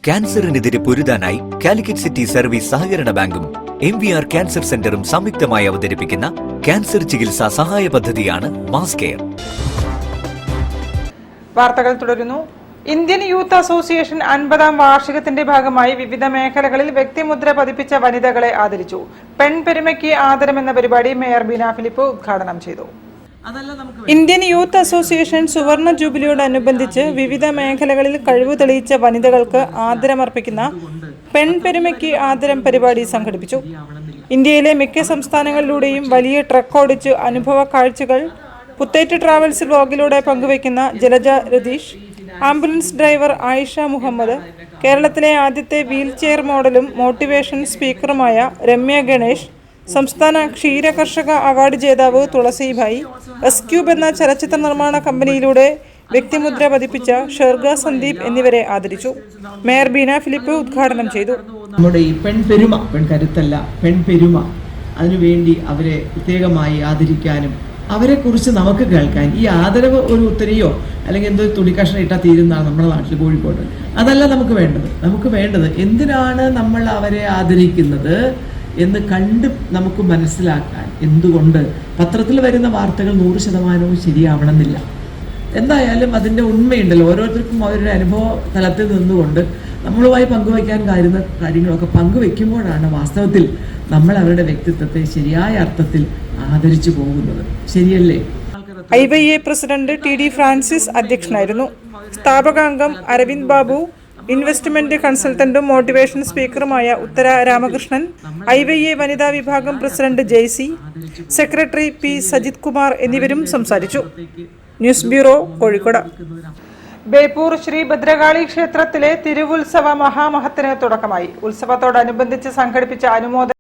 ക്യാൻസറിനെതിരെ പൊരുതാനായി Calicut city service സഹകരണ ബാങ്കും MVR cancer സെന്ററും സംയുക്തമായി അവതരിപ്പിക്കുന്ന ക്യാൻസർ ചികിത്സാ സഹായ പദ്ധതിയാണ് മാസ് കെയർ. വാർത്തകൾ തുടരുന്നു. ഇന്ത്യൻ യൂത്ത് അസോസിയേഷൻ 50ാം വാർഷികത്തിന്റെ ഭാഗമായി വിവിധ മേഖലകളിൽ വ്യക്തിമുദ്ര പതിപ്പിച്ച വനിതകളെ ആദരിച്ചു. പെൺപെരുമയ്ക്ക് ആദരം എന്ന പരിപാടി മേയർ ബീന ഫിലിപ്പ് ഉദ്ഘാടനം ചെയ്തു. ഇന്ത്യൻ യൂത്ത് അസോസിയേഷൻ സുവർണ ജൂബിലിയോടനുബന്ധിച്ച് വിവിധ മേഖലകളിൽ കഴിവ് തെളിയിച്ച വനിതകൾക്ക് ആദരമർപ്പിക്കുന്ന പെൺപെരുമയ്ക്ക് ആദരം പരിപാടി സംഘടിപ്പിച്ചു. ഇന്ത്യയിലെ മിക്ക സംസ്ഥാനങ്ങളിലൂടെയും വലിയ ട്രക്ക് ഓടിച്ച് അനുഭവ കാഴ്ചകൾ പുത്തേറ്റ് ട്രാവൽസ് വ്ലോഗിലൂടെ പങ്കുവയ്ക്കുന്ന ജലജ രതീഷ്, ആംബുലൻസ് ഡ്രൈവർ ആയിഷ മുഹമ്മദ്, കേരളത്തിലെ ആദ്യത്തെ വീൽ ചെയർ മോഡലും മോട്ടിവേഷൻ സ്പീക്കറുമായ രമ്യ ഗണേഷ്, സംസ്ഥാന ക്ഷീരകർഷക അവാർഡ് ജേതാവ് തുളസിഭായ്, എസ്ക്യൂബ് എന്ന ചലച്ചിത്ര നിർമ്മാണ കമ്പനിയിലൂടെ വ്യക്തിമുദ്ര പതിപ്പിച്ച ഷെർഗ സന്ദീപ് എന്നിവരെ ആദരിച്ചു. മേയർ ബീന ഫിലിപ്പ് ഉദ്ഘാടനം ചെയ്തു. നമ്മുടെ ഈ പെൺപെരുമ, പെൺകരുത്തല്ല, പെൺപെരുമ, അതിനുവേണ്ടി അവരെ പ്രത്യേകമായി ആദരിക്കാനും അവരെക്കുറിച്ച് നമുക്ക് കേൾക്കാൻ ഈ ആദരവ് ഒരു ഉത്തരയോ അല്ലെങ്കിൽ എന്തോ തുണിക്കഷ്ണം ഇട്ടാൽ തീരുന്നതാണ് നമ്മുടെ നാട്ടിൽ കോഴിക്കോട്. അതല്ല നമുക്ക് വേണ്ടത്. നമുക്ക് വേണ്ടത് എന്തിനാണ് നമ്മൾ അവരെ ആദരിക്കുന്നത് എന്ന് കണ്ട് നമുക്ക് മനസ്സിലാക്കാൻ. എന്തുകൊണ്ട് പത്രത്തിൽ വരുന്ന വാർത്തകൾ 100% ശരിയാവണമെന്നില്ല. എന്തായാലും അതിൻ്റെ ഉണ്മയുണ്ടല്ലോ. ഓരോരുത്തർക്കും അവരുടെ അനുഭവ തലത്തിൽ നിന്നുകൊണ്ട് നമ്മളുമായി പങ്കുവയ്ക്കാൻ കാര്യങ്ങളൊക്കെ പങ്കുവെക്കുമ്പോഴാണ് വാസ്തവത്തിൽ നമ്മൾ അവരുടെ വ്യക്തിത്വത്തെ ശരിയായ അർത്ഥത്തിൽ ആദരിച്ചു പോകുന്നത്. ശരിയല്ലേ? IYA പ്രസിഡന്റ് TD ഫ്രാൻസിസ് അധ്യക്ഷനായിരുന്നു. സ്ഥാപകാംഗം അരവിന്ദ് ബാബു, ഇൻവെസ്റ്റ്മെന്റ് കൺസൾട്ടന്റും മോട്ടിവേഷൻ സ്പീക്കറുമായ ഉത്തര രാമകൃഷ്ണൻ, IYA വനിതാ വിഭാഗം president Jaisy, secretary P Sajith Kumar എന്നിവരും സംസാരിച്ചു. News bureau, Kozhikode. ബേപ്പൂർ ശ്രീ ഭദ്രകാളി ക്ഷേത്രത്തിലെ തിരുവുത്സവ മഹാമഹത്തിന് തുടക്കമായി. ഉത്സവത്തോടനുബന്ധിച്ച് സംഘടിപ്പിച്ച അനുമോദന